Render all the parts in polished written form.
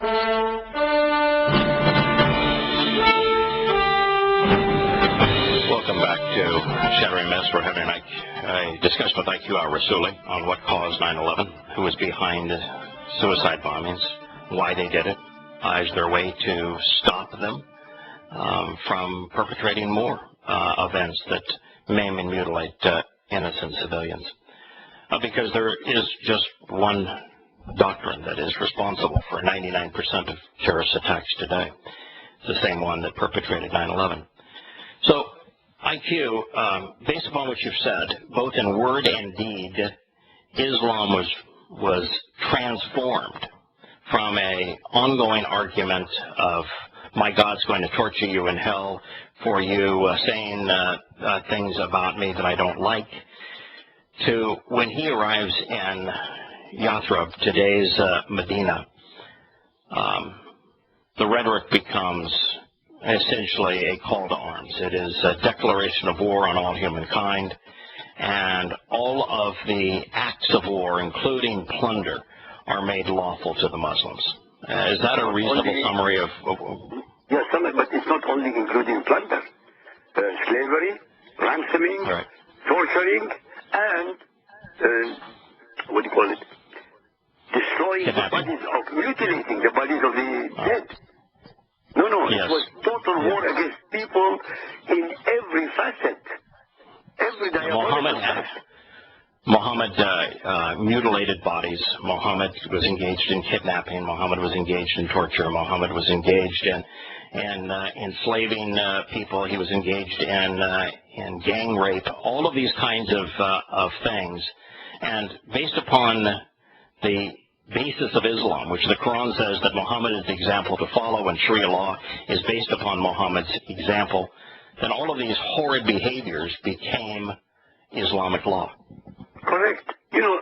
Welcome back to Shattering Myths. We're having a discussion with IQ al-Rasuli on what caused 9/11, who was behind suicide bombings, why they did it, is there a way to stop them from perpetrating more events that maim and mutilate innocent civilians. Because there is just one doctrine that is responsible for 99% of terrorist attacks today. It's the same one that perpetrated 9/11. So, IQ, based upon what you've said, both in word and deed, Islam was transformed from an ongoing argument of my God's going to torture you in hell for you saying things about me that I don't like, to when he arrives in Yathrib, today's Medina, the rhetoric becomes essentially a call to arms. It is a declaration of war on all humankind, and all of the acts of war, including plunder, are made lawful to the Muslims. Is that a reasonable summary of... Yes, but it's not only including plunder. Slavery, ransoming, right, torturing, and, what do you call it? Destroying the bodies of, mutilating the bodies of the dead. No, yes. It was total war against people in every facet. Every diabolical facet. Muhammad mutilated bodies. Muhammad was engaged in kidnapping. Muhammad was engaged in torture. Muhammad was engaged in enslaving people. He was engaged in gang rape. All of these kinds of things. And based upon the basis of Islam, which the Quran says that Muhammad is the example to follow and Sharia law is based upon Muhammad's example, then all of these horrid behaviors became Islamic law. Correct. You know,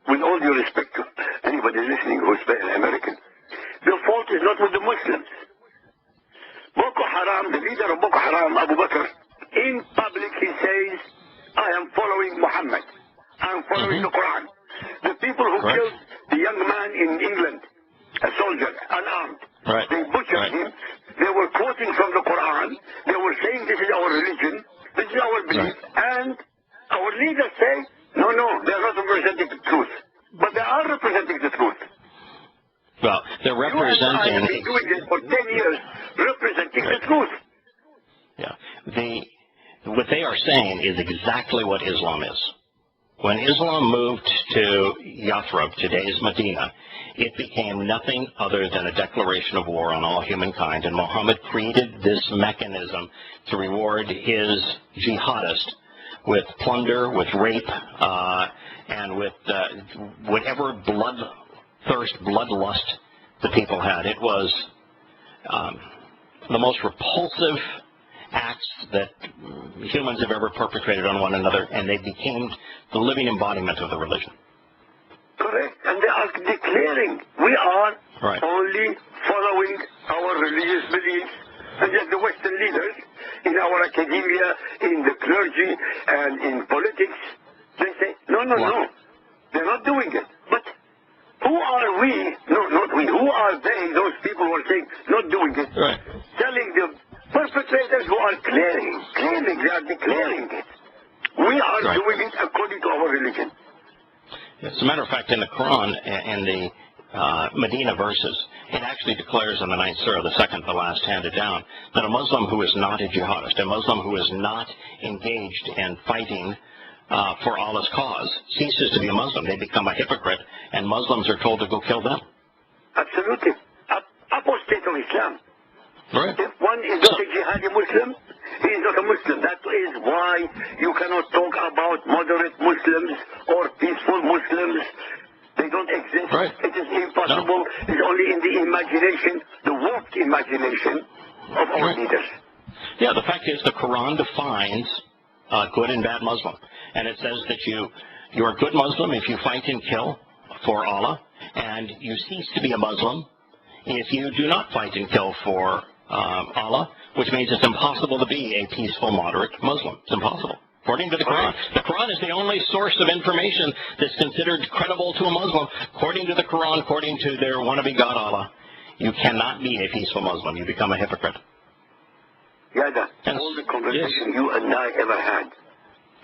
with all due respect to anybody listening who's American, the fault is not with the Muslims. Boko Haram, the leader of Boko Haram, Abu Bakr, in public he says, I am following Muhammad. I am following the Quran. The people who killed the young man in England, a soldier, unarmed, they butchered him. They were quoting from the Quran. They were saying this is our religion, this is our belief, and our leaders say, no, they're not representing the truth. But they are representing the truth. Well, they're representing... I have been doing this for 10 years, representing the truth. Yeah. What they are saying is exactly what Islam is. When Islam moved to Yathrib, today's Medina, it became nothing other than a declaration of war on all humankind, and Muhammad created this mechanism to reward his jihadists with plunder, with rape, and with whatever bloodthirst, bloodlust the people had. It was the most repulsive acts that humans have ever perpetrated on one another, and they became the living embodiment of the religion. Correct. And they are declaring, we are only following our religious beliefs. And yet the Western leaders, in our academia, in the clergy, and in politics, they say, no. They're not doing it. But who are we? No, not we. Who are they, those people who are saying, not doing it? Telling the perpetrators who are claiming, they are declaring it. We are doing it according to our religion. As a matter of fact, in the Quran, in the Medina verses, it actually declares in the 9th surah, the second to last handed down, that a Muslim who is not a jihadist, a Muslim who is not engaged in fighting for Allah's cause, ceases to be a Muslim. They become a hypocrite, and Muslims are told to go kill them. Absolutely. Apostate of Islam. Right. If one is not a jihadi Muslim, he is not a Muslim. That is why you cannot talk about moderate Muslims or peaceful Muslims. They don't exist. It is impossible. It's only in the imagination, the warped imagination of our leaders. Yeah, the fact is the Quran defines good and bad Muslim. And it says that you're a good Muslim if you fight and kill for Allah, and you cease to be a Muslim if you do not fight and kill for Allah, which means it's impossible to be a peaceful, moderate Muslim. It's impossible, according to the Quran. The Quran is the only source of information that's considered credible to a Muslim, according to the Quran, according to their wannabe God Allah. you cannot be a peaceful Muslim. You become a hypocrite. Yada, Yes. all the conversations you and I ever had,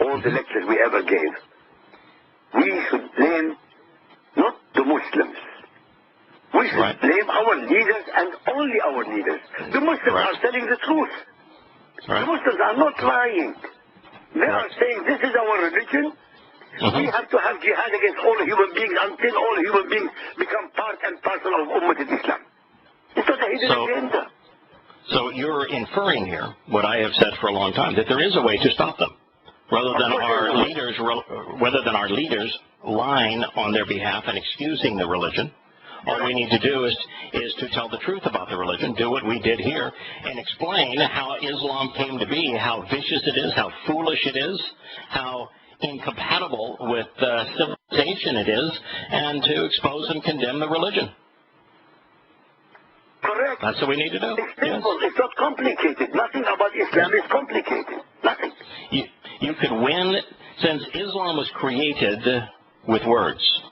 all the lectures we ever gave, we should blame not the Muslims. We should blame our leaders and only our leaders. The Muslims are telling the truth. The Muslims are not lying. They are saying this is our religion. We have to have jihad against all human beings until all human beings become part and parcel of Ummah Islam. It's not a hidden agenda. So you're inferring here what I have said for a long time, that there is a way to stop them, rather than our leaders lying on their behalf and excusing the religion. All we need to do is to tell the truth about the religion, do what we did here, and explain how Islam came to be, how vicious it is, how foolish it is, how incompatible with civilization it is, and to expose and condemn the religion. Correct. That's what we need to do. It's simple. It's not complicated. Nothing about Islam is complicated. Nothing. You could win, since Islam was created with words.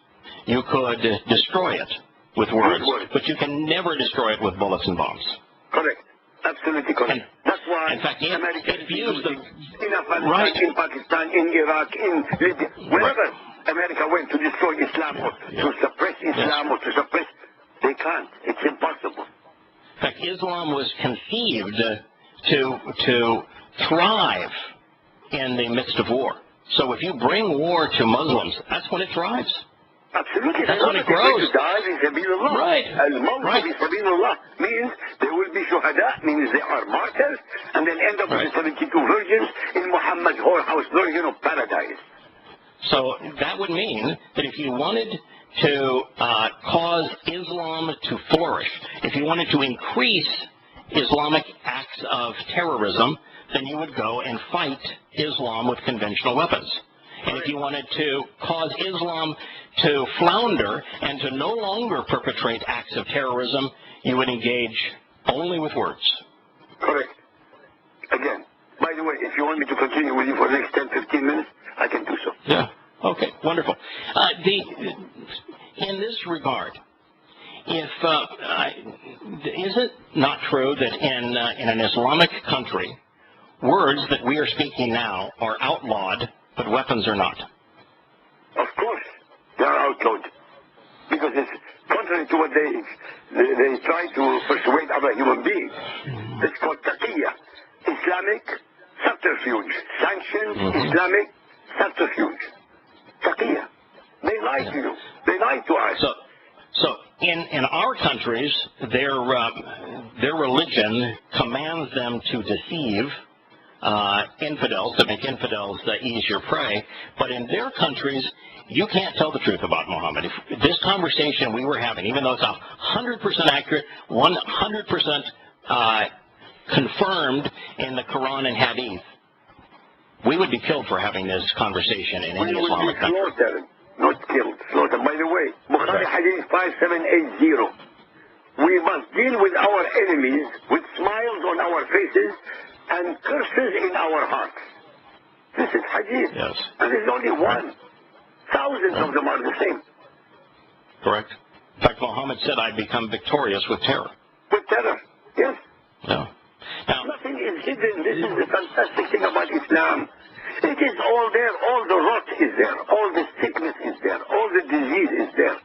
You could destroy it with words, but you can never destroy it with bullets and bombs. Correct. Absolutely correct. That's why in fact, Americans used them in Afghanistan, in Pakistan, in Iraq, in Libya, wherever America went to destroy Islam or to suppress Islam or to suppress, they can't. It's impossible. In fact, Islam was conceived to thrive in the midst of war. So if you bring war to Muslims, that's when it thrives. Absolutely. That's when it grows. Right. Al-Mawt fi Sabilillah means there will be shuhada, means they are martyrs, and then end up with the 72 virgins in Muhammad's whorehouse version of paradise. So that would mean that if you wanted to cause Islam to flourish, if you wanted to increase Islamic acts of terrorism, then you would go and fight Islam with conventional weapons. And if you wanted to cause Islam to flounder and to no longer perpetrate acts of terrorism, you would engage only with words. Correct. Again, by the way, if you want me to continue with you for the next 10, 15 minutes, I can do so. Yeah. Okay. Wonderful. In this regard, is it not true that in an Islamic country, words that we are speaking now are outlawed, but weapons are not? Of course, they are outlawed. Because it's contrary to what they try to persuade other human beings. It's called taqiyya, Islamic subterfuge. Sanctioned Islamic subterfuge. Taqiyya. They lie to you. They lie to us. So in our countries, their religion commands them to deceive infidels, to make infidels ease your prey. But in their countries, you can't tell the truth about Muhammad. If this conversation we were having, even though it's 100% accurate, 100% confirmed in the Quran and Hadith, we would be killed for having this conversation in any Islamic country. Slaughtered, not killed, slaughtered. By the way, Bukhari Hadith 5780. We must deal with our enemies with smiles on our faces and curses in our hearts. This is Hadith. Yes. And there's only one. Thousands of them are the same. Correct. In fact, Muhammad said, I'd become victorious with terror. With terror, yes. Yeah. Now, nothing is hidden. This is the fantastic thing about Islam. It is all there. All the rot is there. All the sickness is there. All the disease is there.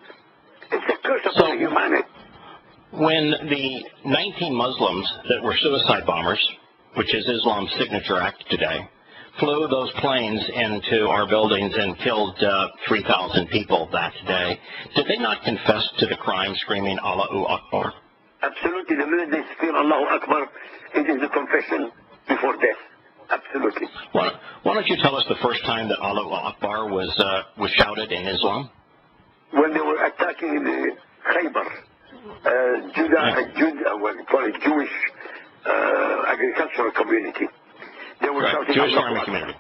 It's a curse upon humanity. When the 19 Muslims that were suicide bombers, which is Islam's signature act today, flew those planes into our buildings and killed 3,000 people that day, did they not confess to the crime, screaming Allahu Akbar? Absolutely. The minute they scream Allahu Akbar, it is the confession before death. Absolutely. Why don't you tell us the first time that Allahu Akbar was shouted in Islam? When they were attacking the Khaybar, Jewish agricultural community. They were shouting Jewish farming community.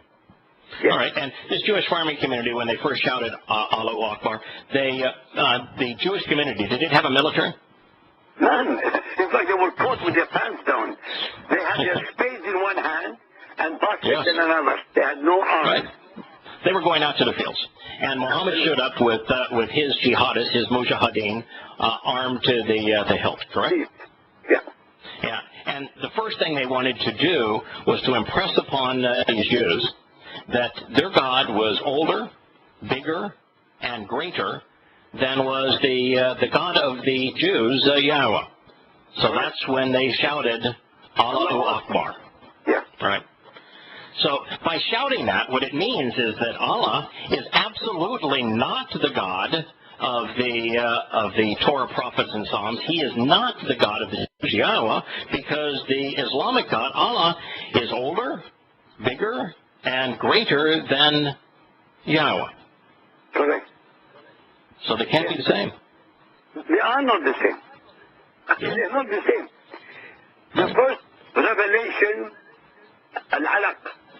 Yes. All right, and this Jewish farming community, when they first shouted Allahu Akbar, the Jewish community, did it have a military? None. In fact, they were caught with their pants down. They had their spades in one hand and baskets in another. They had no arms. Right. They were going out to the fields, and Muhammad showed up with his jihadists, his mujahideen, armed to the hilt. Correct? Yeah. Yeah. And the first thing they wanted to do was to impress upon these Jews that their God was older, bigger, and greater than was the God of the Jews, Yahweh. So that's when they shouted, Allahu Akbar. Yeah. Right. So by shouting that, what it means is that Allah is absolutely not the God of the Torah, prophets, and Psalms. He is not the God of the Jews, Yahweh, because the Islamic God, Allah, is older, bigger, and greater than Yahweh. Correct. So they can't be the same. They are not the same. Yeah. They're not the same. The first revelation, Al-Alaq,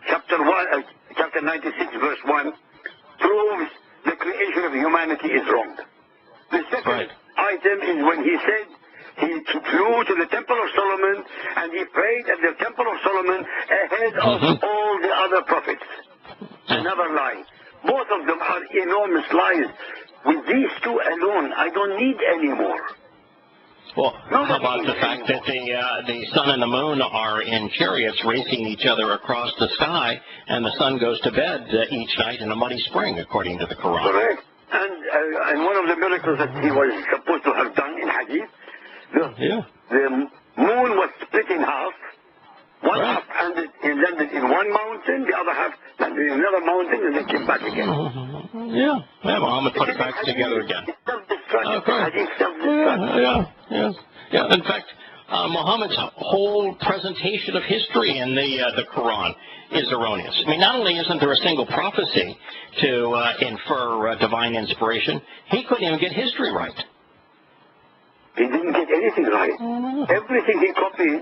chapter 96, verse 1, proves the creation of humanity is wrong. The second item is when he said he flew to the Temple of Solomon and he prayed at the Temple of Solomon ahead of all the other prophets. Another lie. Both of them are enormous lies. With these two alone, I don't need any more. Well, how about the fact that the sun and the moon are in chariots racing each other across the sky, and the sun goes to bed each night in a muddy spring, according to the Quran? Correct. And one of the miracles that he was supposed to have done in Hadith, the moon was split in half. One half landed in one mountain, the other half landed in another mountain, and then came back again. Yeah, Muhammad put it back together again. Yeah. In fact, Muhammad's whole presentation of history in the Quran is erroneous. I mean, not only isn't there a single prophecy to infer divine inspiration, he couldn't even get history right. He didn't get anything right. Everything he copied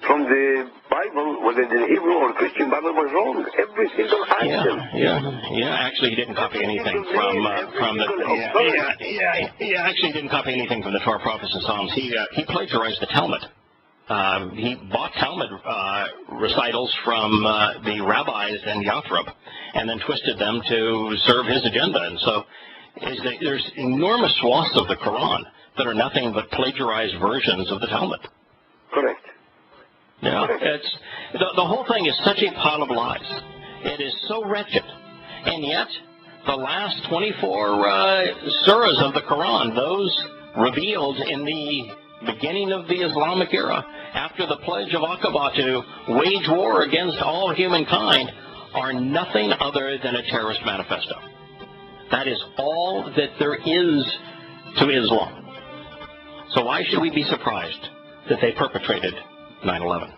from the Bible, whether the Hebrew or Christian Bible, was wrong. Every single item. Yeah. Actually, he didn't copy anything from the. Actually, he didn't copy anything from the Torah, prophets, and Psalms. He plagiarized the Talmud. He bought Talmud recitals from the rabbis in Yathrib, and then twisted them to serve his agenda. And so, there's enormous swaths of the Quran that are nothing but plagiarized versions of the Talmud. Correct. Yeah, it's the whole thing is such a pile of lies. It is so wretched, and yet the last 24 surahs of the Quran, those revealed in the beginning of the Islamic era, after the pledge of Aqaba to wage war against all humankind, are nothing other than a terrorist manifesto. That is all that there is to Islam. So why should we be surprised that they perpetrated 9/11?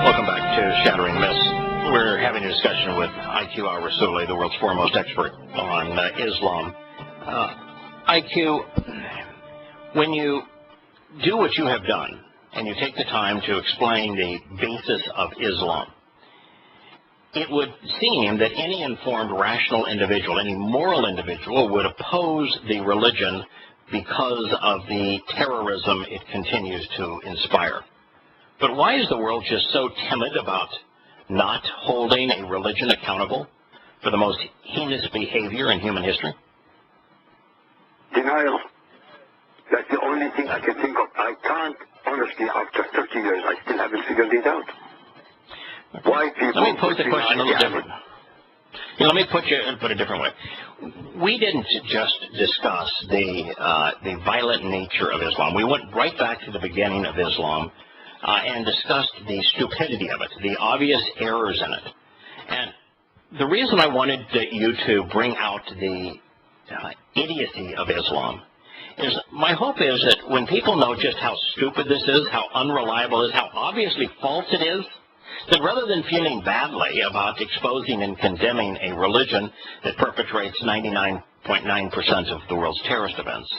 Welcome back to Shattering Myths. We're having a discussion with IQ al-Rasuli, the world's foremost expert on Islam. IQ, when you do what you have done, and you take the time to explain the basis of Islam, it would seem that any informed, rational individual, any moral individual, would oppose the religion because of the terrorism it continues to inspire. But why is the world just so timid about not holding a religion accountable for the most heinous behavior in human history? Denial. That's the only thing I can think of. I can't, honestly, after 30 years, I still haven't figured it out. Why people... Let me pose the question a little different. Let me put it a different way. We didn't just discuss the violent nature of Islam. We went right back to the beginning of Islam and discussed the stupidity of it, the obvious errors in it. And the reason I wanted you to bring out the idiocy of Islam is my hope is that when people know just how stupid this is, how unreliable it is, how obviously false it is, that rather than feeling badly about exposing and condemning a religion that perpetrates 99.9% of the world's terrorist events,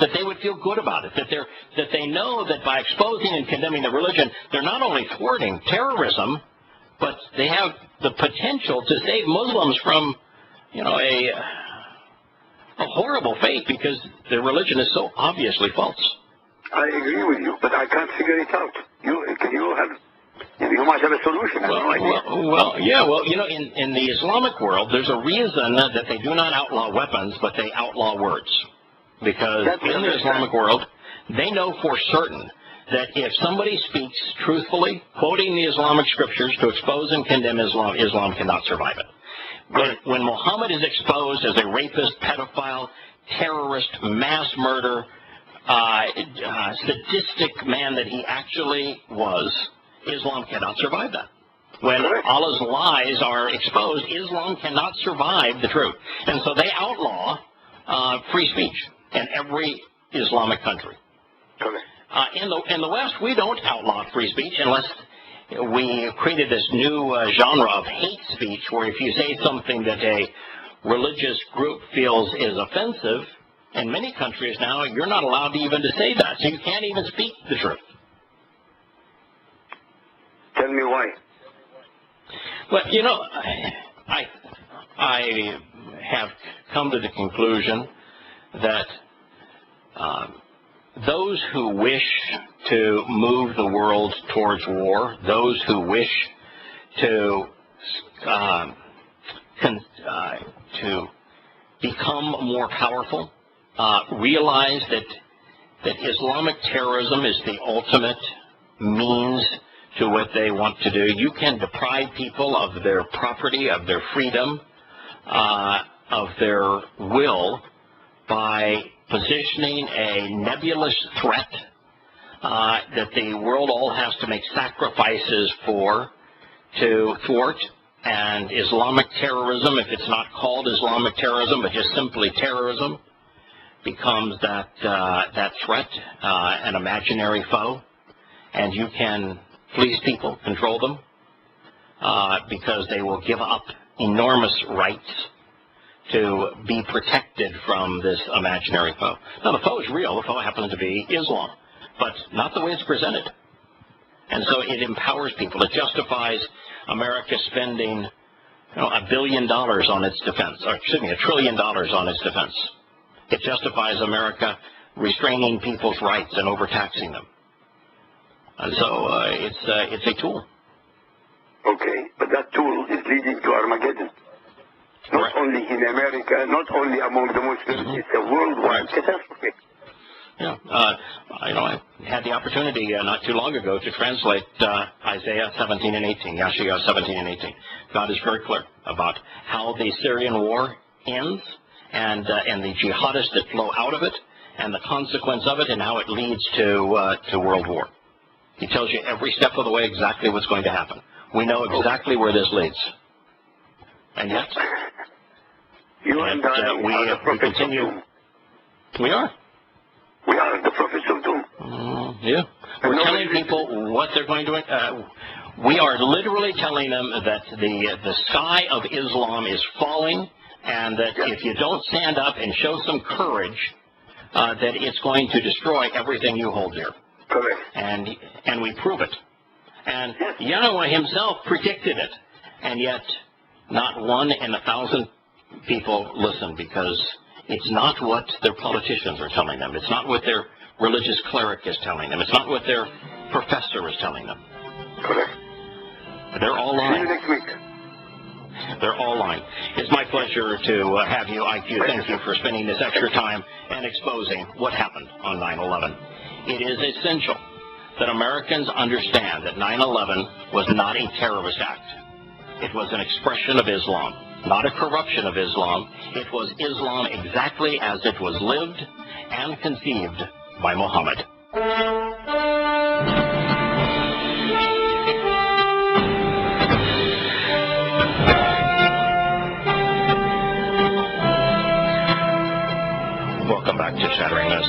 that they would feel good about it, that they know that by exposing and condemning the religion, they're not only thwarting terrorism, but they have the potential to save Muslims from, a horrible fate because their religion is so obviously false. I agree with you, but I can't figure it out. You might have a solution. I have no idea. Well, in the Islamic world, there's a reason that they do not outlaw weapons, but they outlaw words. Because in the Islamic world, they know for certain that if somebody speaks truthfully, quoting the Islamic scriptures to expose and condemn Islam, Islam cannot survive it. When Muhammad is exposed as a rapist, pedophile, terrorist, mass murder, sadistic man that he actually was, Islam cannot survive that. When Allah's lies are exposed, Islam cannot survive the truth. And so they outlaw free speech in every Islamic country. In the West, we don't outlaw free speech unless we created this new genre of hate speech, where if you say something that a religious group feels is offensive, in many countries now, you're not allowed even to say that. So you can't even speak the truth. Tell me why. Well, I have come to the conclusion that those who wish to move the world towards war, those who wish to become more powerful, realize that Islamic terrorism is the ultimate means to what they want to do. You can deprive people of their property, of their freedom, of their will by positioning a nebulous threat that the world all has to make sacrifices for to thwart. And Islamic terrorism, if it's not called Islamic terrorism, but just simply terrorism, becomes that threat, an imaginary foe, and you can fleece people, control them, because they will give up enormous rights to be protected from this imaginary foe. Now, the foe is real. The foe happens to be Islam, but not the way it's presented. And so it empowers people. It justifies America spending $1 billion on its defense, or excuse me, $1 trillion on its defense. It justifies America restraining people's rights and overtaxing them. And so it's a tool. Okay, but that tool is leading to Armageddon. Not only in America, not only among the Muslims, it's a worldwide catastrophe. Yeah, I had the opportunity not too long ago to translate Isaiah 17 and 18, Yashiyah 17 and 18. God is very clear about how the Syrian war ends and the jihadists that flow out of it and the consequence of it and how it leads to world war. He tells you every step of the way exactly what's going to happen. We know exactly where this leads. And yet, we continue. We are. We are the prophets of doom. Yeah. We're telling people what they're going to... we are literally telling them that the sky of Islam is falling, and that if you don't stand up and show some courage, that it's going to destroy everything you hold dear. Correct. And we prove it. And Yahweh himself predicted it. And yet, not 1 in 1,000 people listen, because it's not what their politicians are telling them. It's not what their religious cleric is telling them. It's not what their professor is telling them. Correct. They're all lying. See you next week. They're all lying. It's my pleasure to have you, IQ. Thank you for spending this extra time and exposing what happened on 9/11. It is essential that Americans understand that 9/11 was not a terrorist act. It was an expression of Islam, not a corruption of Islam. It was Islam exactly as it was lived and conceived by Muhammad. Welcome back to Shattering This.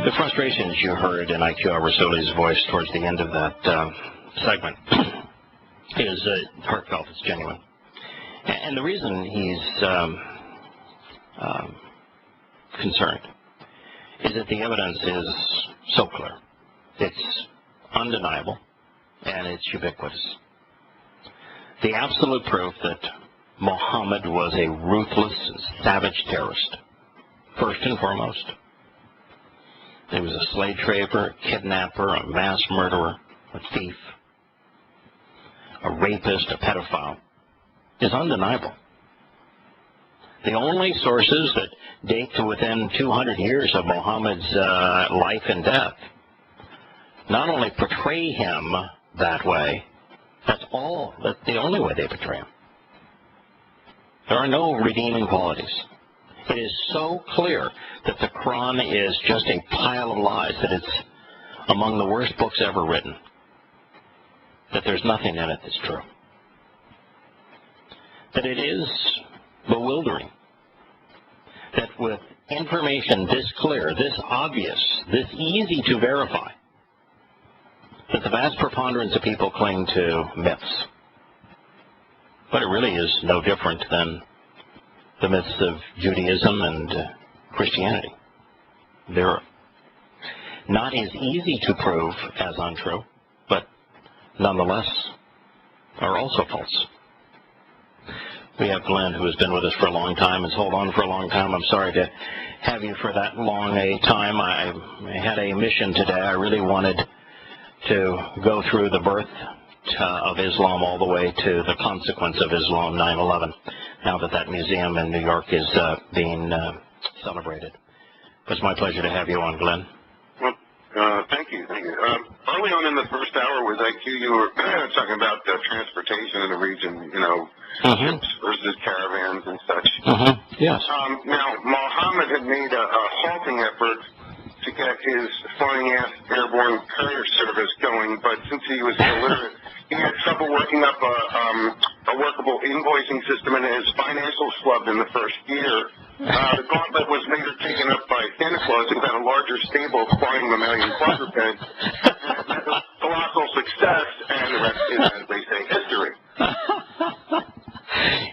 The frustrations you heard in IQ Rasuli's voice towards the end of that segment is heartfelt, it's genuine. And the reason he's concerned is that the evidence is so clear. It's undeniable, and it's ubiquitous. The absolute proof that Muhammad was a ruthless, savage terrorist, first and foremost. he was a slave trader, a kidnapper, a mass murderer, a thief, a rapist, a pedophile, is undeniable. The only sources that date to within 200 years of Muhammad's life and death not only portray him that way, that's the only way they portray him. There are no redeeming qualities. It is so clear that the Quran is just a pile of lies, that it's among the worst books ever written, that there's nothing in it that's true. That it is bewildering that with information this clear, this obvious, this easy to verify, that the vast preponderance of people cling to myths. But it really is no different than the myths of Judaism and Christianity. They're not as easy to prove as untrue, but nonetheless are also false. We have Glenn, who has been with us for a long time, has held on for a long time. I'm sorry to have you for that long a time. I had a mission today. I really wanted to go through the birth of Islam all the way to the consequence of Islam, 9/11, now that that museum in New York is being celebrated. It's my pleasure to have you on, Glenn. Well, thank you. Early on in the first hour with IQ, you were talking about transportation in the region, ships versus caravans and such. Yes. Now, Muhammad had made a halting effort to get his flying airborne courier service going, but since he was illiterate, he had trouble working up a workable invoicing system, and his financials flubbed in the first year. The gauntlet was later taken up by Santa Claus, who had a larger stable of flying mammalian quadrupeds. It was colossal success, and the rest is, as they say, history.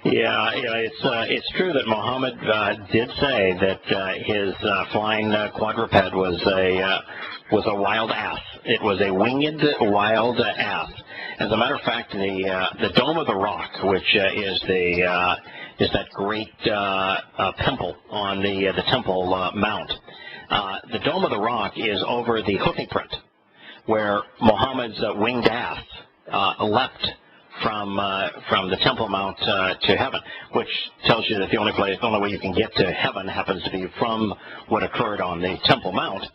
Yeah, it's true that Muhammad did say that his flying quadruped was a wild ass. It was a winged wild ass. As a matter of fact, the Dome of the Rock, which is that great pimple on the Temple Mount. The Dome of the Rock is over the hoof print, where Muhammad's winged ass leapt from the Temple Mount to heaven, which tells you that the only way you can get to heaven happens to be from what occurred on the Temple Mount,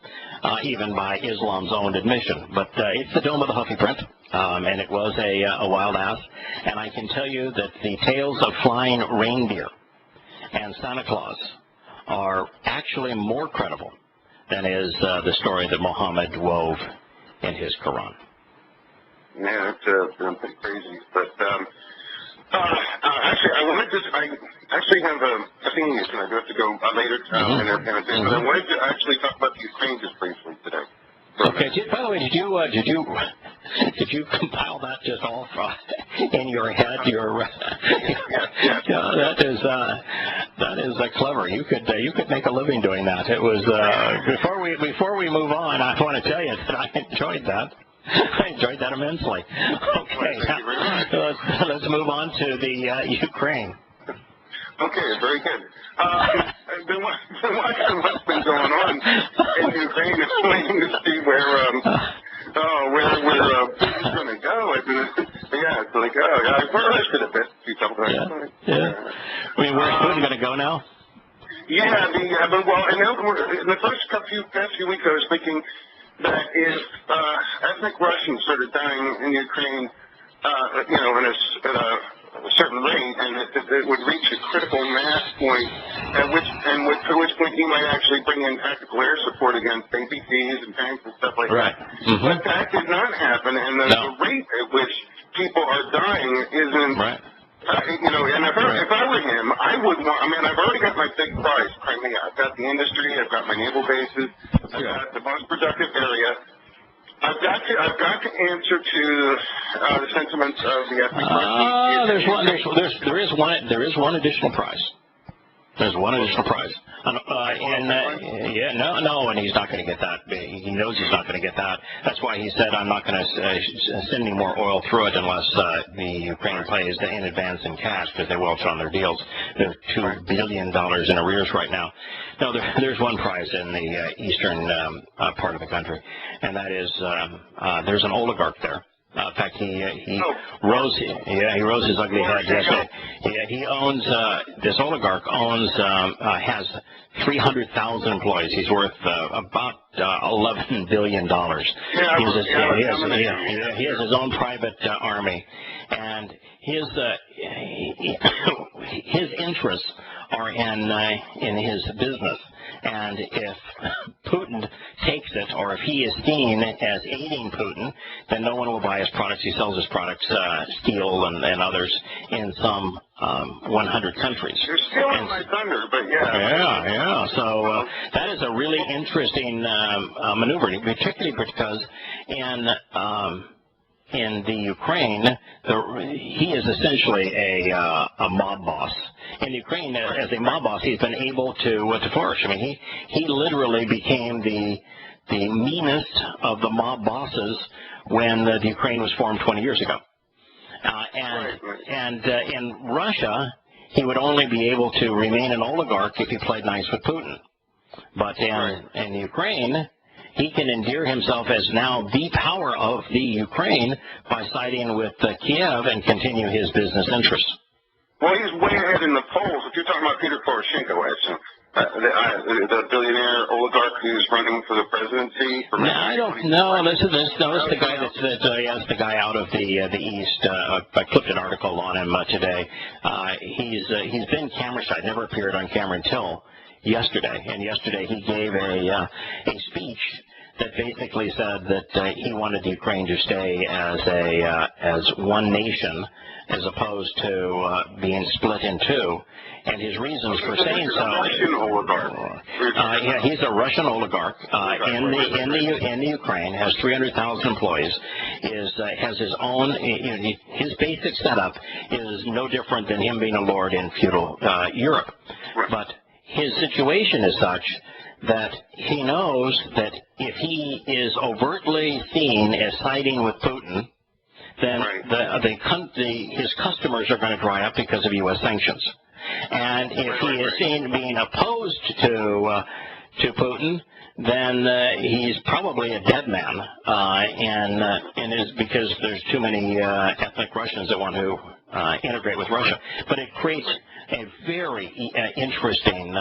even by Islam's own admission. But it's the Dome of the Huffy Print, and it was a wild ass. And I can tell you that the tales of flying reindeer and Santa Claus are actually more credible than is the story that Muhammad wove in his Quran. Yeah, it's pretty crazy. But actually, I actually have a thing and I do have to go later in a bit. But I wanted to actually talk about the Ukraine just briefly today. Okay. By the way, did you compile that just all in your head? That is clever. You could make a living doing that. It was before we move on, I want to tell you that I enjoyed that. I enjoyed that immensely. Okay, let's move on to the Ukraine. Okay, very good. I've been watching what's been going on in Ukraine, just waiting to see where Putin's going to go. It's like, I've heard a bit. Yeah. I mean, where's Putin going to go now? Yeah, well, in the past few weeks, I was thinking that if ethnic Russians started dying in Ukraine, at a certain rate, and it would reach a critical mass point, at which point he might actually bring in tactical air support against APCs and tanks and stuff like that. But that did not happen, and the rate at which people are dying isn't. Right. And if I were him, I would want. I mean, I've already got my big prize, Crimea. I've got the industry. I've got my naval bases. I've got the most productive area. I've got to answer to the sentiments of the ethnic Russians. There is one additional prize. There's one additional prize. And he's not going to get that. He knows he's not going to get that. That's why he said, I'm not going to send any more oil through it unless the Ukraine pays in advance in cash, because they welch on their deals. They're $2 billion in arrears right now. No, there's one prize in the eastern part of the country, and that is there's an oligarch there. In fact, he rose his ugly head yesterday. Yeah, he owns this oligarch has 300,000 employees. He's worth about $11 billion. He has his own private army, and his interests are in his business. And if Putin takes it, or if he is seen as aiding Putin, then no one will buy his products. He sells his products, steel and others, in some 100 countries. You're stealing my thunder, but yeah. Yeah. So that is a really interesting maneuver, particularly because in the Ukraine, he is essentially a mob boss. In Ukraine, as a mob boss, he's been able to flourish. I mean, he literally became the meanest of the mob bosses when the Ukraine was formed 20 years ago. And in Russia, he would only be able to remain an oligarch if he played nice with Putin. But in Ukraine, he can endear himself as now the power of the Ukraine by siding with Kiev and continue his business interests. Well, he's way ahead in the polls. If you're talking about Peter Poroshenko, the billionaire oligarch who's running for the presidency. I don't know. This is the guy that's the guy out of the east. I clipped an article on him today. He's been camera shy, never appeared on camera until yesterday. And yesterday he gave a speech that basically said that he wanted Ukraine to stay as one nation, as opposed to being split in two. And his reasons for saying so. Russian oligarch. He's a Russian oligarch in the Ukraine. Has 300,000 employees. Has his own. His basic setup is no different than him being a lord in feudal Europe. Right. But his situation is such that he knows that if he is overtly seen as siding with Putin, then his customers are going to dry up because of U.S. sanctions. And if he is seen being opposed to Putin, then he's probably a dead man, and it's because there's too many ethnic Russians that want to integrate with Russia. But it creates a very interesting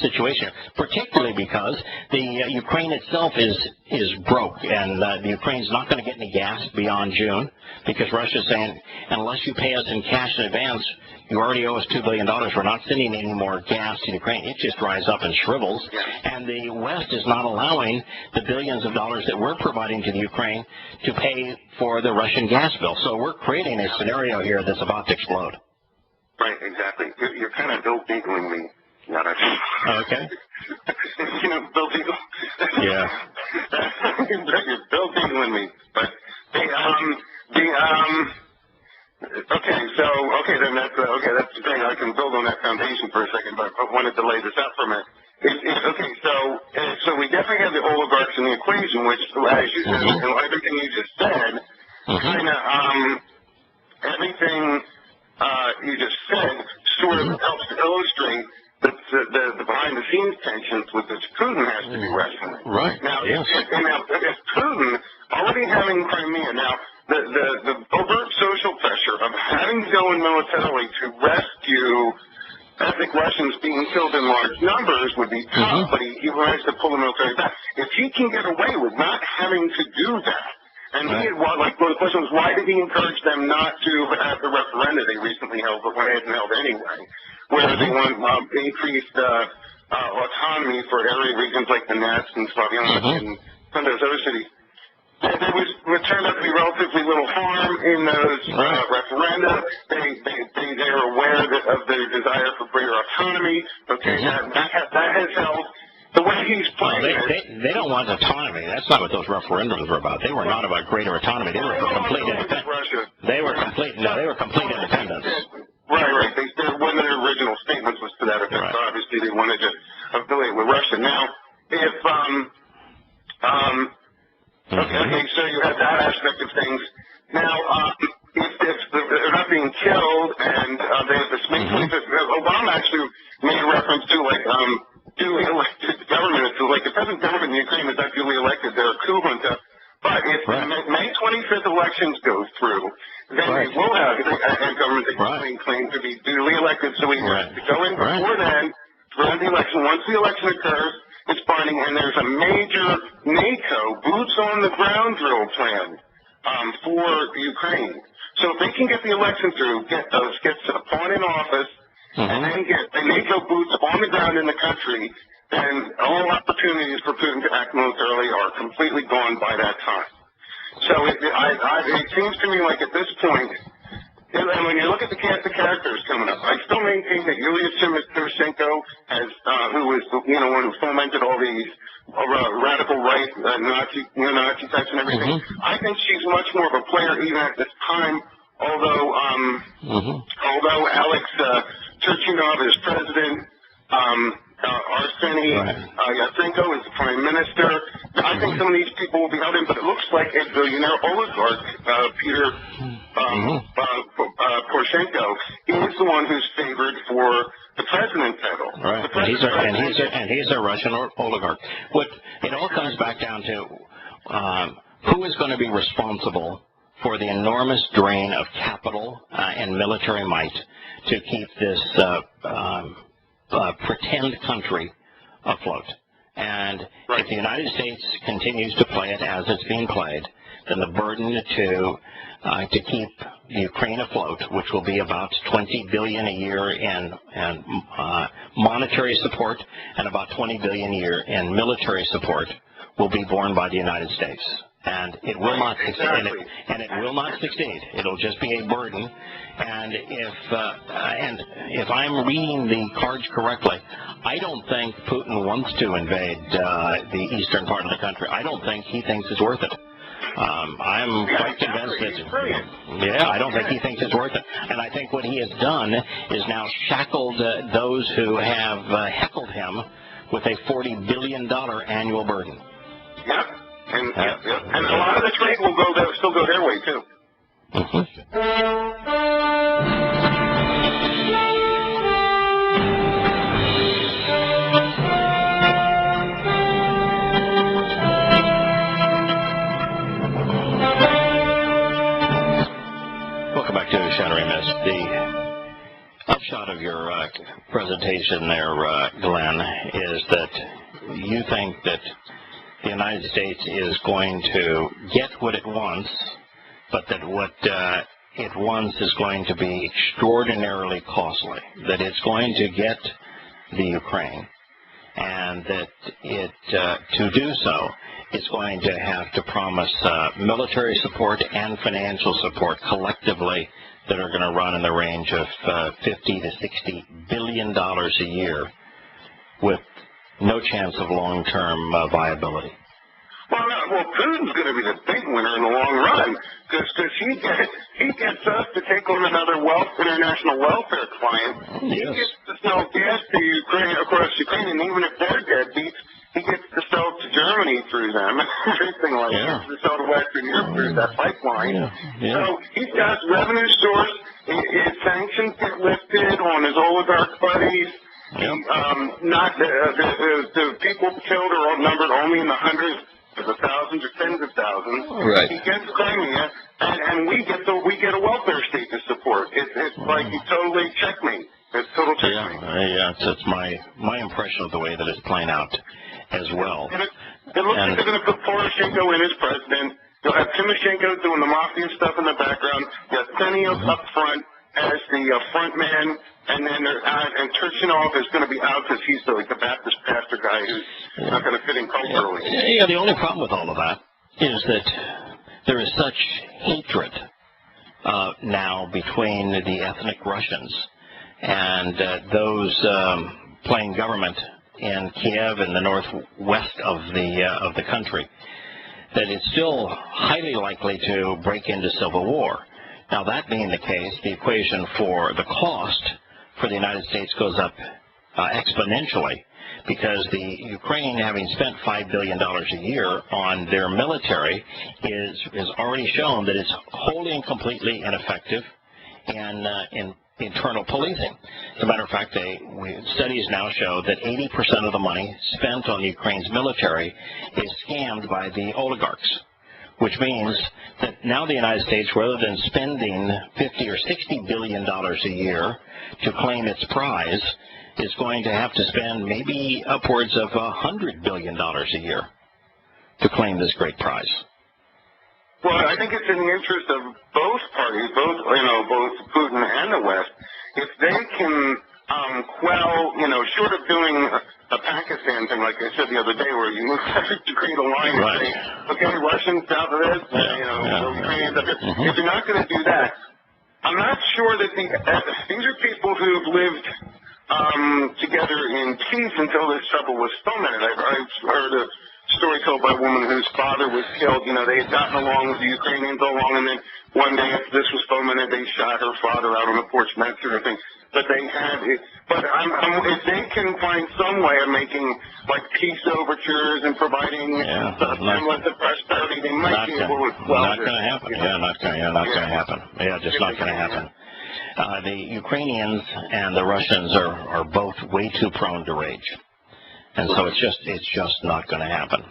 situation, particularly because the Ukraine itself is broke, and the Ukraine's not going to get any gas beyond June, because Russia's saying, unless you pay us in cash in advance, you already owe us $2 billion. We're not sending any more gas to Ukraine. It just dries up and shrivels. And the West is not allowing the billions of dollars that we're providing to the Ukraine to pay for the Russian gas bill. So we're creating a scenario here that's about to explode. Right, exactly. You're kind of Bill Beagling me. Okay. Bill Beagle? Yeah. You're Bill Beagling me. But then that's the thing. I can build on that foundation for a second, but I wanted to lay this out for a minute. So we definitely have the oligarchs in the equation, which, as you said, everything you just said, everything you just said sort of helps to illustrate the behind-the-scenes tensions with which Putin has to be wrestling. Right. Now, if Putin already having Crimea, now the overt social pressure of having to go in militarily to rescue ethnic Russians being killed in large numbers would be tough, but he managed to pull the military back. If he can get away with not having to do that, and the question was, why did he encourage them not to have the referenda they recently held, but went ahead and held anyway, where they want increased autonomy for area regions like the Nets and Slavyansk and some of those other cities. There turned out to be relatively little harm in those referenda. They are aware of their desire for greater autonomy. Okay, that has held. The way he's playing they don't want autonomy. That's not what those referendums were about. They were not about greater autonomy. They were for complete independence. They were complete independence. Right. One of their original statements was to that effect. Right. So obviously they wanted to affiliate with Russia. Now, if okay, so you have that aspect of things. Now, if they're not being killed, and they have this May 25th, Obama actually made a reference to like duly elected government. It's like the present government in Ukraine is not duly elected; they're a coup junta. But if the May 25th elections go through, then they will have a government that can claim to be duly elected. So we have to go in before then, run the election. Once the election occurs, it's binding, and there's a major NATO boots-on-the-ground drill plan for Ukraine. So if they can get the election through, get Pawn in office, and then get the NATO boots on the ground in the country, then all opportunities for Putin to act militarily are completely gone by that time. So it seems to me like at this point, and when you look at the cast of characters coming up, I still maintain that Yulia Tymoshenko, who was one who fomented all these radical right, Nazi types and everything. I think she's much more of a player even at this time. Although Alex Turchinov is president, Arseny Yatsenko is the prime minister. I think some of these people will be out in, but it looks like a billionaire oligarch, Peter Poroshenko, is the one who's favored for the president title. Right, and he's a Russian oligarch. It all comes back down to who is going to be responsible for the enormous drain of capital and military might to keep this pretend country afloat. And if the United States continues to play it as it's being played, then the burden to keep Ukraine afloat, which will be about $20 billion a year in monetary support and about $20 billion a year in military support, will be borne by the United States. And it will not succeed. And it will not succeed. It'll just be a burden. And if I'm reading the cards correctly, I don't think Putin wants to invade the eastern part of the country. I don't think he thinks it's worth it. I'm quite convinced that, I don't think he thinks it's worth it. And I think what he has done is now shackled those who have heckled him with a $40 billion annual burden. Yep. And a lot of the trade will still go their way, too. Welcome back to Shattering Mist. The upshot of your presentation there, Glenn, is that you think that the United States is going to get what it wants, but that what it wants is going to be extraordinarily costly, that it's going to get the Ukraine, and that to do so, it's going to have to promise military support and financial support collectively that are going to run in the range of $50 to $60 billion a year, with no chance of long-term viability. Well, Putin's going to be the big winner in the long run, because he gets us to take on another international welfare client. He gets to sell gas to Ukraine, across Ukraine, and even if they're deadbeats, he gets to sell to Germany through them, everything like that, to sell to Western Europe through that pipeline. So he's got his revenue source. His sanctions get lifted on his oligarch buddies. The people killed are numbered only in the hundreds, the thousands, or tens of thousands. Right. He gets Crimea, and we get a welfare state to support. It's like he totally checkmate. It's total checkmate. It's my impression of the way that it's playing out as well. And it looks like they're going to put Poroshenko in as president. You'll have Tymoshenko doing the mafia stuff in the background. You have Tenniel up front as the front man, and then and Turchinov is going to be out because he's the Baptist pastor guy who's not going to fit in culturally. The only problem with all of that is that there is such hatred now between the ethnic Russians and those playing government in Kiev and the northwest of the country, that it's still highly likely to break into civil war. Now, that being the case, the equation for the cost for the United States goes up exponentially, because the Ukraine, having spent $5 billion a year on their military, is already shown that it's wholly and completely ineffective in internal policing. As a matter of fact, studies now show that 80% of the money spent on Ukraine's military is scammed by the oligarchs, which means that now the United States, rather than spending $50 or $60 billion a year to claim its prize, is going to have to spend maybe upwards of $100 billion a year to claim this great prize. Well, I think it's in the interest of both parties, both Putin and the West, if they can quell, short of doing a Pakistan thing, like I said the other day, where you move to create a line and say, okay, Russians south of this, Ukrainians up here. If you're not going to do that, I'm not sure that these are people who've lived together in peace until this trouble was fomented. I've heard a story told by a woman whose father was killed. They had gotten along with the Ukrainians all along, and then one day after this was fomented, they shot her father out on the porch and that sort of thing. But they had it. But if they can find some way of making peace overtures and providing semblance of prosperity, they might be able to quell this. Not going to happen. Not going to happen. Just not going to happen. The Ukrainians and the Russians are both way too prone to rage. And so it's just not going to happen.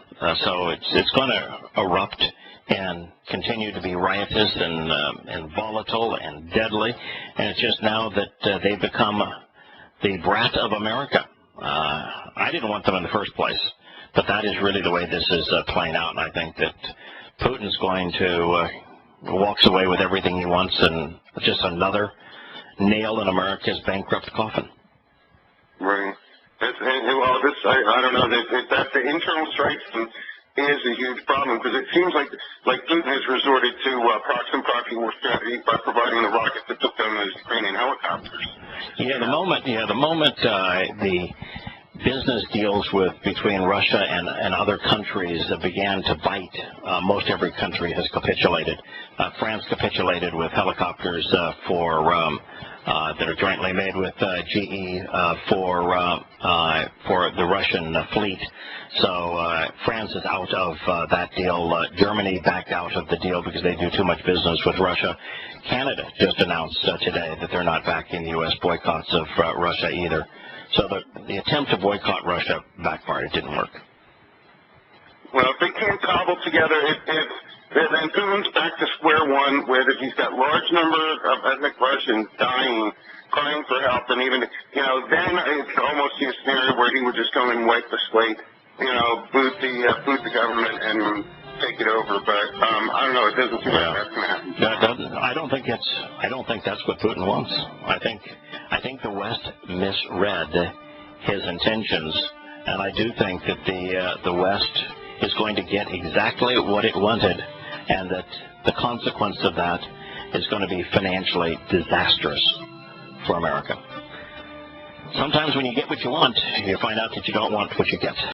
So it's going to erupt and continue to be riotous and volatile and deadly. And it's just now that they've become the brat of America. I didn't want them in the first place, but that is really the way this is playing out. And I think that Putin's going to walks away with everything he wants, and just another nail in America's bankrupt coffin. Right. I don't know that the internal strife is a huge problem, because it seems like Putin has resorted to proxy war strategy by providing the rockets that took down those Ukrainian helicopters. The moment the business deals between Russia and other countries began to bite, most every country has capitulated. France capitulated with helicopters that are jointly made with GE for the Russian fleet. So France is out of that deal. Germany backed out of the deal because they do too much business with Russia. Canada just announced today that they're not backing the U.S. boycotts of Russia either. So the attempt to boycott Russia backfired. It didn't work. Well, if they can't cobble together, then Putin's back to square one, where he's got large number of ethnic Russians dying, crying for help, and even, then it's almost a scenario where he would just come and wipe the slate, boot the government and take it over. But I don't know. It doesn't seem like that's going to happen. No, it doesn't. I don't think that's what Putin wants. I think the West misread his intentions, and I do think that the West is going to get exactly what it wanted, and that the consequence of that is going to be financially disastrous for America. Sometimes when you get what you want, you find out that you don't want what you get.